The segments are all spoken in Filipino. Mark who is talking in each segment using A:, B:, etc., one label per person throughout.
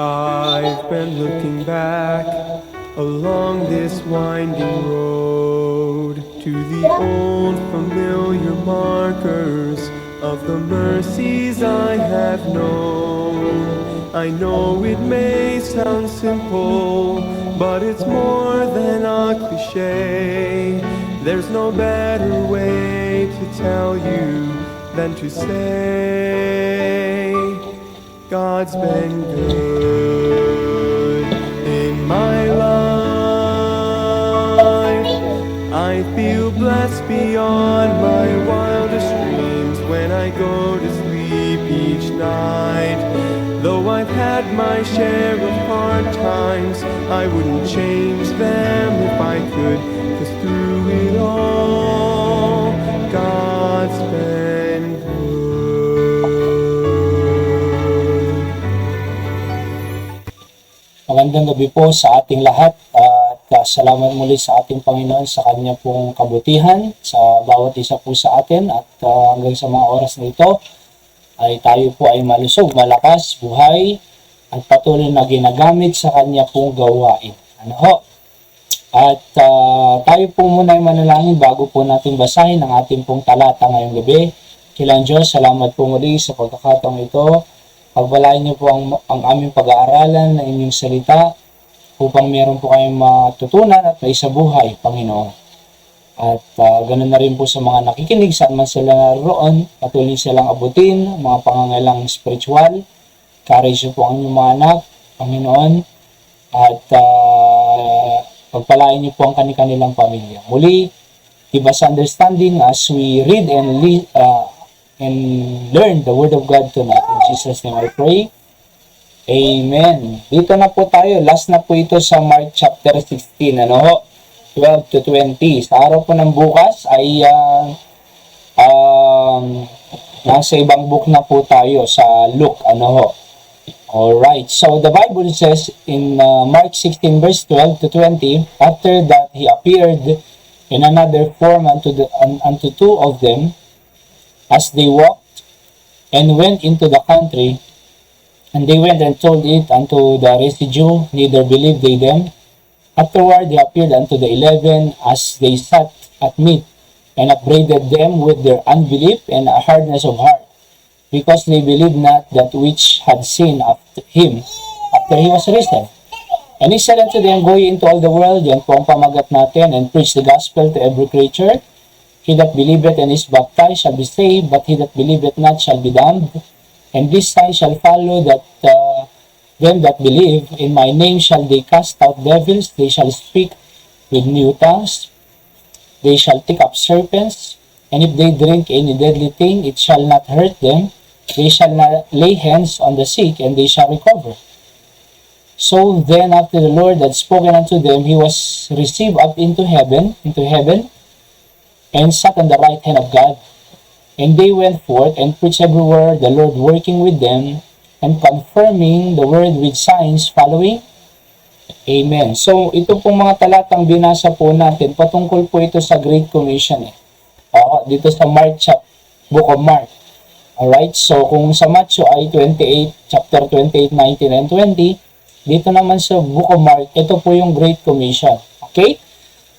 A: I've been looking back along this winding road to the old familiar markers of the mercies I have known. I know it may sound simple, but it's more than a cliche. There's no better way to tell you than to say God's been good in my life. I feel blessed beyond my wildest dreams when I go to sleep each night. Though I've had my share of hard times, I wouldn't change them if I could, 'cause through it all, God's been good.
B: Magandang gabi po sa ating lahat at salamat muli sa ating Panginoon sa kanya pong kabutihan sa bawat isa po sa atin at hanggang sa mga oras na ito ay tayo po ay malusog, malakas, buhay at patuloy na ginagamit sa kanya pong gawain. Ano ho? At tayo po muna ay manalangin bago po natin basahin ang ating pong talata ngayong gabi. Kilang Diyos, salamat po muli sa pagkakataong ito. Pagbalain niyo po ang aming pag-aaralan ng inyong salita upang meron po kayong matutunan at maisabuhay, Panginoon. At ganoon na rin po sa mga nakikinig, saan man sila naroon, patuloy silang abutin, mga pangangailangang spiritual. Courage niyo po ang inyong mga anak, Panginoon. At pagpalain niyo po ang kanilang pamilya. Muli, give us understanding as we read and learn the Word of God tonight. In Jesus' name I pray. Amen. Dito na po tayo. Last na po ito sa Mark chapter 16. Ano ho? 12 to 20. Sa araw po ng bukas ay nasa ibang book na po tayo sa Luke. Ano ho? Alright. So the Bible says in Mark 16 verse 12 to 20, after that he appeared in another form unto two of them, as they walked and went into the country, and they went and told it unto the residue, neither believed they them. Afterward he appeared unto the 11 as they sat at meat, and upbraided them with their unbelief and a hardness of heart, because they believed not that which had seen after him after he was risen. And he said unto them, Go ye into all the world, yan po ang pamagat natin, and preach the gospel to every creature. He that believeth and is baptized shall be saved, but he that believeth not shall be damned. And this sign shall follow that them that believe. In my name shall they cast out devils, they shall speak with new tongues, they shall take up serpents, and if they drink any deadly thing, it shall not hurt them. They shall not lay hands on the sick, and they shall recover. So then after the Lord had spoken unto them, he was received up into heaven, and sat on the right hand of God. And they went forth and preached everywhere, the Lord working with them, and confirming the word with signs following. Amen. So, ito pong mga talatang binasa po natin, patungkol po ito sa Great Commission. Dito sa Book of Mark. Alright, so kung sa Matthew ay chapter 28, 19, and 20, dito naman sa Book of Mark, ito po yung Great Commission. Okay?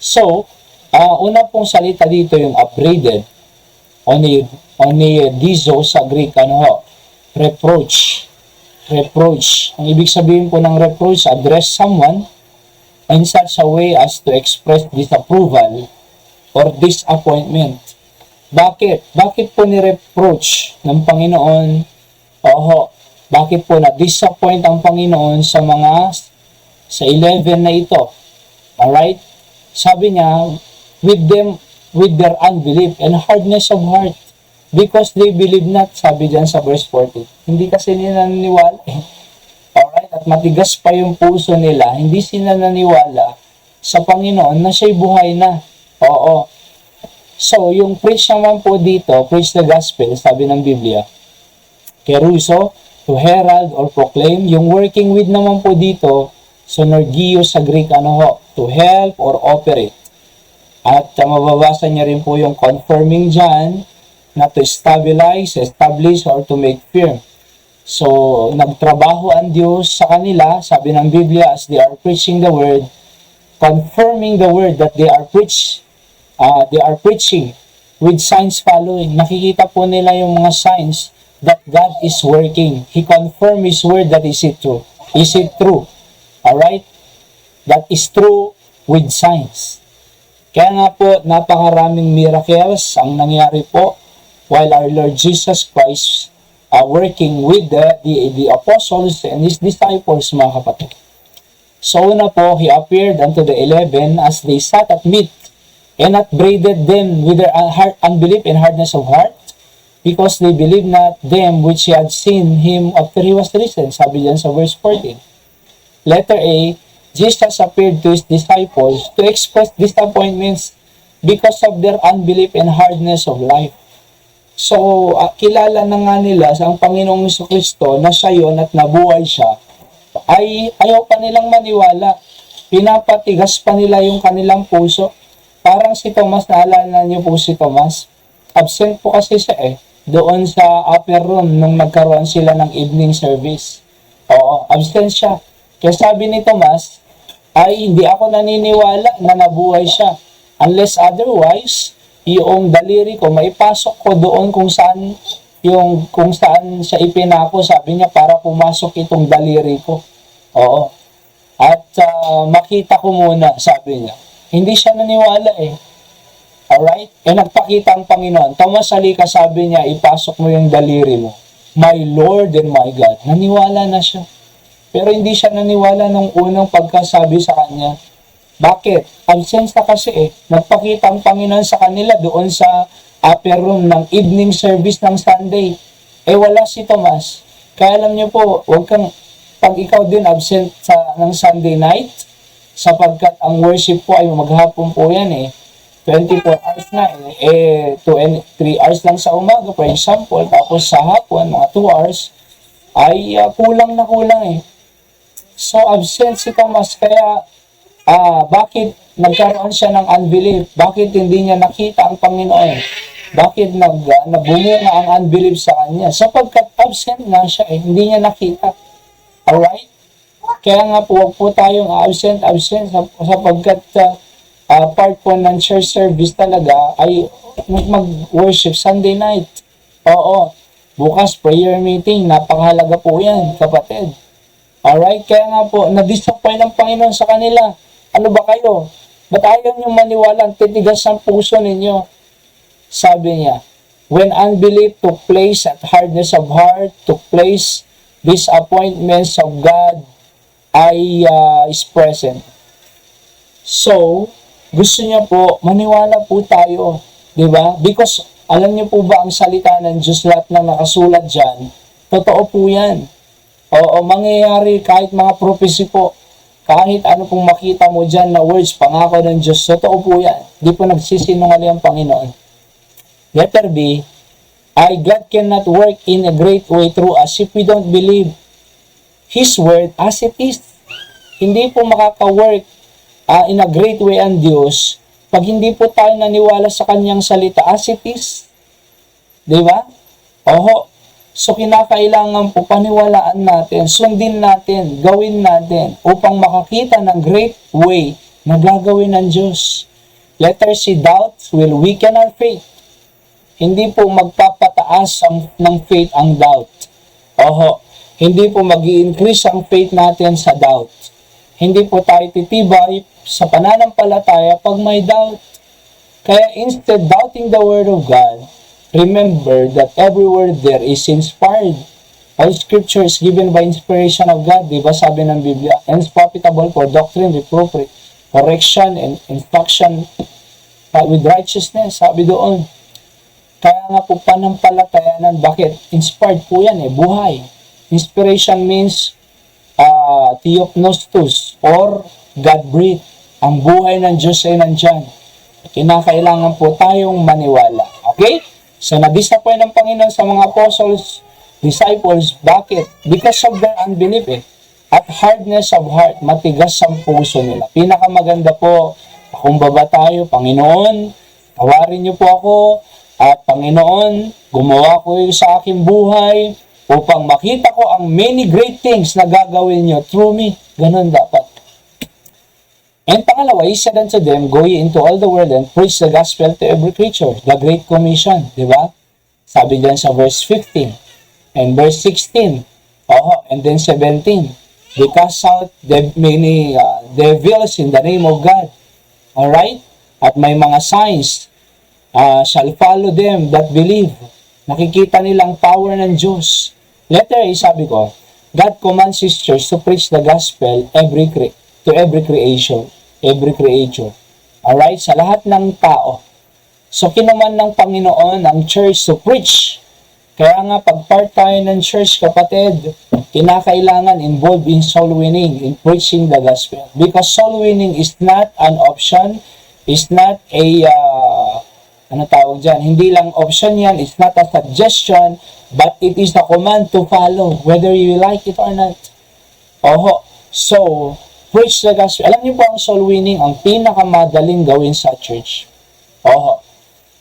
B: So, una pong salita dito yung upbraided, oneidizo sa Greek, reproach. Reproach. Ang ibig sabihin po ng reproach, address someone in such a way as to express disapproval or disappointment. Bakit? Bakit po ni-reproach ng Panginoon? Bakit po na-disappoint ang Panginoon sa 11 na ito? Alright? Sabi niya, with their unbelief and hardness of heart, because they believe not, sabi dyan sa verse 40. Hindi kasi nila naniwala. Alright? At matigas pa yung puso nila, hindi sila naniwala sa Panginoon na siya'y buhay na. Oo. So, yung preach naman po dito, preach the gospel, sabi ng Biblia, keruso, to herald or proclaim. Yung working with naman po dito, sonergio sa Greek, to help or operate. At mababasa niya rin po yung confirming dyan na to stabilize, establish, or to make firm. So, nagtrabaho ang Diyos sa kanila, sabi ng Biblia, as they are preaching the word, confirming the word that they are preaching with signs following. Nakikita po nila yung mga signs that God is working. He confirmed His word that is it true. Is it true? Alright? That is true with signs. Kaya nga po, napakaraming miracles ang nangyari po while our Lord Jesus Christ working with the apostles and His disciples, mga kapatid. So una po, He appeared unto the 11 as they sat at meat and upbraided them with their unbelief and hardness of heart, because they believed not them which had seen Him after He was risen. Sabi dyan sa verse 14. Letter A, Jesus appeared to His disciples to express disappointments because of their unbelief and hardness of life. So, kilala na nga nila sa ang Panginoong Jesucristo na siya yun at nabuhay siya, ay ayaw pa nilang maniwala. Pinapatigas pa nila yung kanilang puso. Parang si Thomas, naalala niyo po si Thomas? Absent po kasi siya doon sa upper room nung nagkaroon sila ng evening service. Oo, absent siya. Kaya sabi ni Thomas, ay hindi ako naniniwala na nabuhay siya. Unless otherwise, yung daliri ko, maipasok ko doon kung saan siya ipinako, sabi niya, para pumasok itong daliri ko. Oo. At makita ko muna, sabi niya. Hindi siya naniwala Alright? Nagpakita ang Panginoon. Thomas, halika, sabi niya, ipasok mo yung daliri mo. My Lord and my God. Naniwala na siya. Pero hindi siya naniwala nung unang pagkasabi sa kanya. Bakit? Absence na kasi Nagpakita ang Panginoon sa kanila doon sa upper room ng evening service ng Sunday. Wala si Thomas. Kaya alam niyo po, pag ikaw din absent ng Sunday night, sapagkat ang worship po ay maghapon po yan 24 hours na 3 hours lang sa umaga, for example, tapos sa hapon, mga 2 hours, ay kulang na kulang So, absent si Thomas, kaya bakit nagkaroon siya ng unbelief? Bakit hindi niya nakita ang Panginoon? Bakit nabumunga ang unbelief sa kanya? Sapagkat absent nga siya hindi niya nakita. Alright? Kaya nga po, huwag po tayong absent sapagkat part po ng church service talaga ay mag-worship Sunday night. Oo. Bukas, prayer meeting. Napakahalaga po yan, kapatid. Alright? Kaya nga po, na-disappoint ang Panginoon sa kanila. Ano ba kayo? Ba't ayaw nyo maniwala? Titigas ang puso ninyo. Sabi niya, when unbelief took place at hardness of heart took place, disappointments of God is present. So, gusto niya po, maniwala po tayo. Diba? Because, alam niyo po ba ang salita ng Diyos, lahat na nakasulat dyan, totoo po yan. Oo, mangyayari kahit mga prophecy po. Kahit ano pong makita mo dyan na words, pangako ng Diyos, totoo po yan. Di po nagsisinungaling ang Panginoon. Letter B, God cannot work in a great way through us if we don't believe His word as it is. Hindi po makaka-work in a great way ang Diyos pag hindi po tayo naniwala sa Kanyang salita as it is. Di ba? Oho. So, kinakailangan po paniwalaan natin, sundin natin, gawin natin upang makakita ng great way na gagawin ng Diyos. Letter C, doubt will weaken our faith. Hindi po magpapataas ng faith ang doubt. Oho, hindi po mag-i-increase ang faith natin sa doubt. Hindi po tayo titibay sa pananampalataya pag may doubt. Kaya instead doubting the Word of God, remember that every word there is inspired. All scripture is given by inspiration of God. Diba sabi ng Biblia? And is profitable for doctrine, reproof, correction, and instruction with righteousness. Sabi doon. Kaya nga po panampalatayanan. Bakit? Inspired po yan buhay. Inspiration means theopnostos or God-breathed. Ang buhay ng Diyos ay nandyan. Kinakailangan po tayong maniwala. Okay? So, na-disappoint ang Panginoon sa mga apostles, disciples. Bakit? Because of their unbelief at hardness of heart. Matigas ang puso nila. Pinakamaganda po, pakumbaba tayo, Panginoon, tawarin niyo po ako, at Panginoon, gumawa ko sa aking buhay, upang makita ko ang many great things na gagawin nyo through me. Ganun dapat. And pangalawa, he said unto them, go ye into all the world and preach the gospel to every creature. The Great Commission, di ba? Sabi diyan sa verse 15 and verse 16. And then 17. They cast out the many devils in the name of God. Alright? At may mga signs shall follow them that believe. Nakikita nilang power ng Diyos. Letter A, sabi ko, God commands His church to preach the gospel to every creation, every creature. Alright? Sa lahat ng tao. So, kinuman ng Panginoon ang church to preach. Kaya nga, pag part tayo ng church, kapatid, kinakailangan involved in soul winning, in preaching the gospel. Because soul winning is not an option, is not a, hindi lang option yan, it's not a suggestion, but it is a command to follow, whether you like it or not. So, preach the gospel. Alam niyo po ang soul winning, ang pinakamadaling gawin sa church.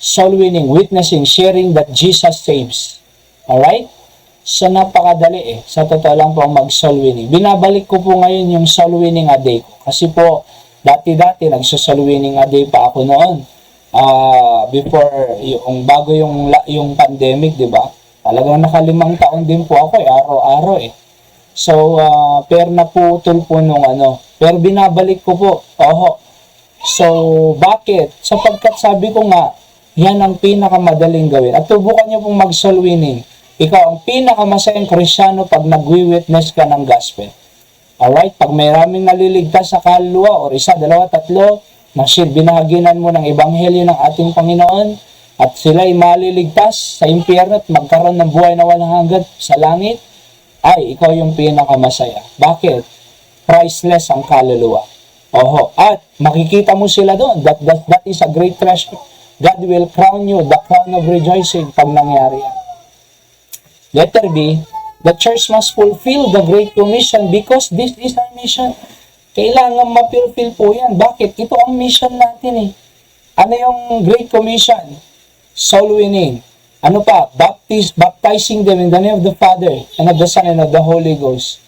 B: Soul winning, witnessing, sharing that Jesus saves. Alright? So, napakadali Sa totoo lang po ang mag-soul winning. Binabalik ko po ngayon yung soul winning a day ko. Kasi po, dati-dati, nagso-soul winning a day pa ako noon. Before, bago yung pandemic, di ba? Talagang 5 taon din po ako araw-araw So, pero naputol po nung Pero binabalik ko po. So, bakit? Sapagkat sabi ko nga, yan ang pinakamadaling gawin. At tubukan niyo pong mag-soul winning. Ikaw ang pinakamasayang Kristyano pag nag-witness ka ng gospel. Alright? Pag may raming naliligtas sa kaluluwa, or 1, 2, 3, binahaginan mo ng ebanghelyo ng ating Panginoon, at sila'y maliligtas sa impyerno at magkaroon ng buhay na walang hanggan sa langit, ay ikaw yung pinakamasaya. Bakit? Priceless ang kaluluwa. At makikita mo sila doon. That is a great treasure. God will crown you the crown of rejoicing pag nangyari yan. Letter B, the church must fulfill the Great Commission because this is our mission. Kailangan ma-fulfill po yan. Bakit? Ito ang mission natin Ano yung Great Commission? Soul winning. Ano pa? Baptizing them in the name of the Father and of the Son and of the Holy Ghost.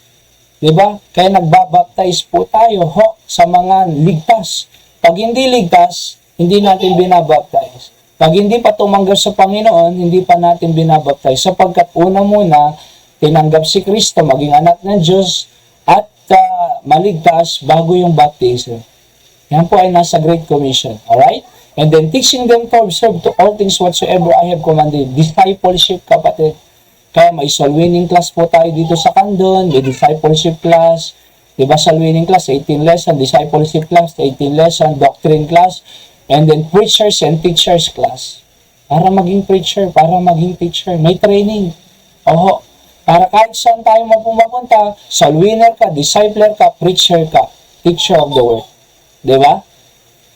B: Diba? Kaya nagbabaptize po tayo sa mga ligtas. Pag hindi ligtas, hindi natin binabaptize. Pag hindi pa tumanggap sa Panginoon, hindi pa natin binabaptize. Sapagkat una muna, tinanggap si Kristo, maging anak ng Diyos, at maligtas bago yung baptism. Yan po ay nasa Great Commission. Alright? And then teaching them to observe to all things whatsoever I have commanded. Discipleship, kapatid. Kaya may soul winning class po tayo dito sa Candon, may discipleship class. Diba soul winning class, 18 lesson, discipleship class, 18 lesson, doctrine class, and then preachers and teachers class. Para maging preacher, para maging teacher, may training. Para kahit saan tayo mapupunta, soul winner ka, discipler ka, preacher ka, teacher of the word. Diba?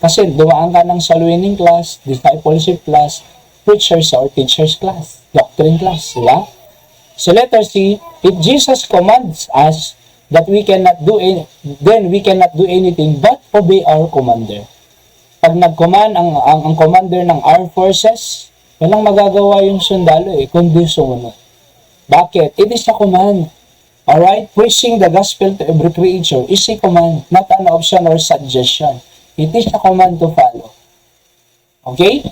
B: Kasi dumaan ka ng soul winning class, discipleship class, preachers or teachers class, doctrine class. Diba? So letter C, if Jesus commands us that we cannot do then we cannot do anything but obey our commander. Pag nag-command ang commander ng armed forces, walang magagawa yung sundalo kundi sumunod. Bakit? It is a command. Alright? Preaching the gospel to every creature is a command, not an option or suggestion. It is a command to follow. Okay?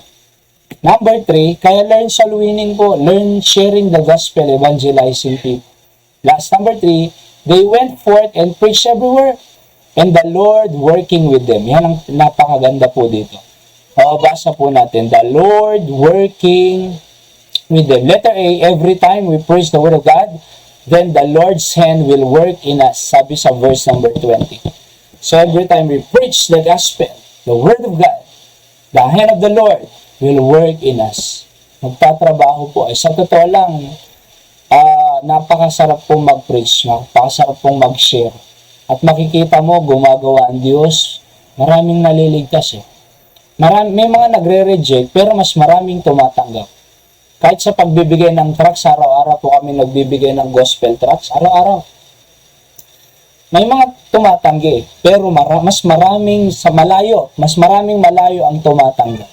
B: Number 3, kaya learn soul winning po. Learn sharing the gospel, evangelizing people. Last, number 3, they went forth and preached everywhere, and the Lord working with them. Yan ang napakaganda po dito. Basa po natin. The Lord working with them. Letter A, every time we preach the word of God, then the Lord's hand will work in us. Sabi sa verse number 20. So every time we preach the gospel, the word of God, the hand of the Lord will work in us. Magtatrabaho po. Sa totoo lang, napakasarap pong mag-preach, napakasarap pong mag-share. At makikita mo, gumagawa ang Diyos, maraming naliligtas may mga nagre-reject, pero mas maraming tumatanggap. Kahit sa pagbibigay ng tracts, araw-araw po kami nagbibigay ng gospel tracts, araw-araw. May mga tumatanggi, pero mas maraming malayo ang tumatanggap.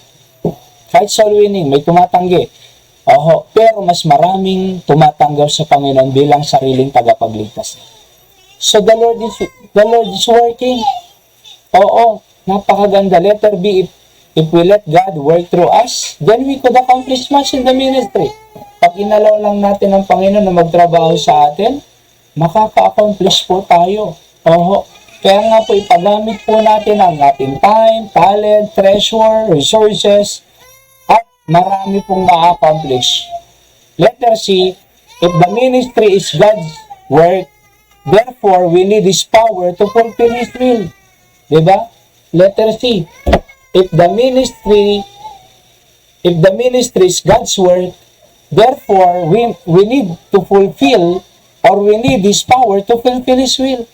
B: Kahit soul winning, may tumatanggi. Oho, pero mas maraming tumatanggap sa Panginoon bilang sariling tagapagligtas. So the Lord is working. Oo, napakaganda. Letter B, if we let God work through us, then we could accomplish much in the ministry. Pag inalaw lang natin ang Panginoon na magtrabaho sa atin, makaka-accomplish po tayo. Oho, kaya nga po ipagamit po natin ang ating time, talent, treasure, resources, at marami pong ma-accomplish. Letter C, if the ministry is God's work, therefore we need His power to fulfill His will. Diba? Letter C, if the ministry is God's work, therefore we need to fulfill, or we need His power to fulfill His will.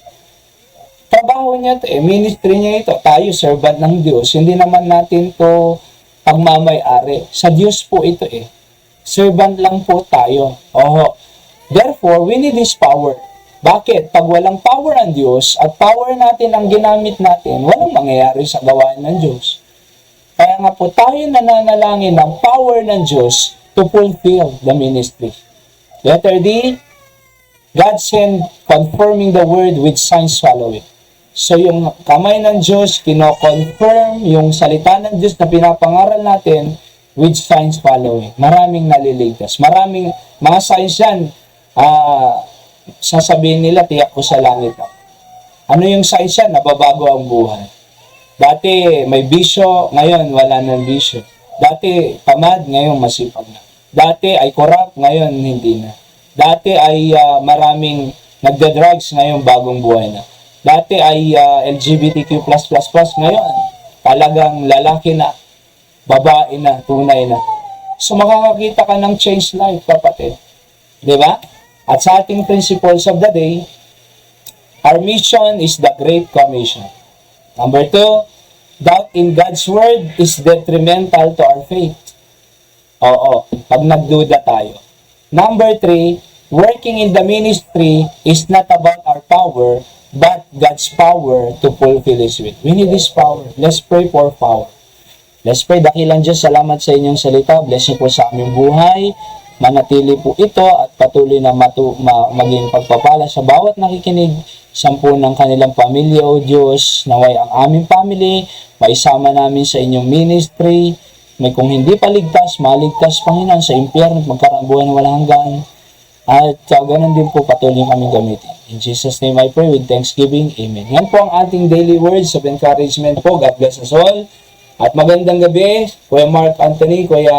B: Trabaho niya ito, ministry niya ito. Tayo, servant ng Diyos. Hindi naman natin to pagmamay-ari. Sa Diyos po ito Servant lang po tayo. Oho. Therefore, we need His power. Bakit? Pag walang power ang Diyos at power natin ang ginamit natin, walang mangyayari sa gawain ng Diyos. Kaya nga po tayo nananalangin ng power ng Diyos to fulfill the ministry. Letter D, God sent confirming the word with signs following. So yung kamay ng Diyos, kino-confirm yung salita ng Diyos na pinapangaral natin with signs following. Maraming naliligtas. Maraming mga signs yan. Sasabihin nila, tiyak ko sa langit ako. Ano yung signs yan? Nababago ang buhay. Dati may bisyo, ngayon wala nang bisyo. Dati tamad, ngayon masipag na. Dati ay corrupt, ngayon hindi na. Dati ay maraming nagda-drugs, ngayon bagong buhay na. Dati ay LGBTQ+++, ngayon talagang lalaki na, babae na, tunay na. So makakakita ka ng changed life, kapatid. Diba? At sa ating principles of the day, our mission is the Great Commission. Number 2, doubt in God's Word is detrimental to our faith. Oo, pag nagduda tayo. Number 3, working in the ministry is not about our power, but God's power to fulfill His will. We need His power. Let's pray for power. Let's pray. Dakilang Diyos, salamat sa inyong salita. Bless niyo po sa aming buhay. Manatili po ito at patuloy na maging pagpapala sa bawat nakikinig, sampu ng kanilang pamilya, O Diyos. Naway ang aming family, maisama namin sa inyong ministry. May kung hindi paligtas, maligtas, Panginoon, sa impyerno, magkaroon buhay na walang hanggan. At ganun din po patuloy kami gamitin. In Jesus' name I pray with thanksgiving. Amen. Yan po ang ating daily words of encouragement po. God bless us all. At magandang gabi, Kuya Mark Anthony, Kuya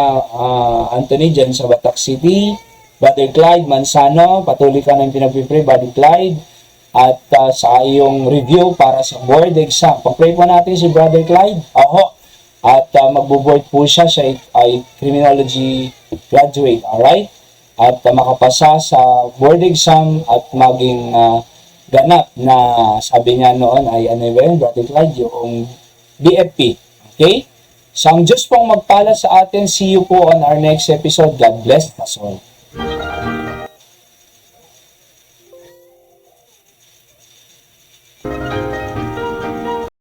B: Anthony dyan sa Batak City. Brother Clyde Mansano, patuloy ka ng pinag-pray, Brother Clyde. At sa iyong review para sa board exam. Pag-pray po natin si Brother Clyde. At magbo-board po siya ay criminology graduate. Alright? At makapasa sa board exam at maging ganap na sabi niya noon ay ano yun, Brother Clyde, yung BFP. Okay? So ang Diyos pong magpala sa atin. See you po on our next episode. God bless us all.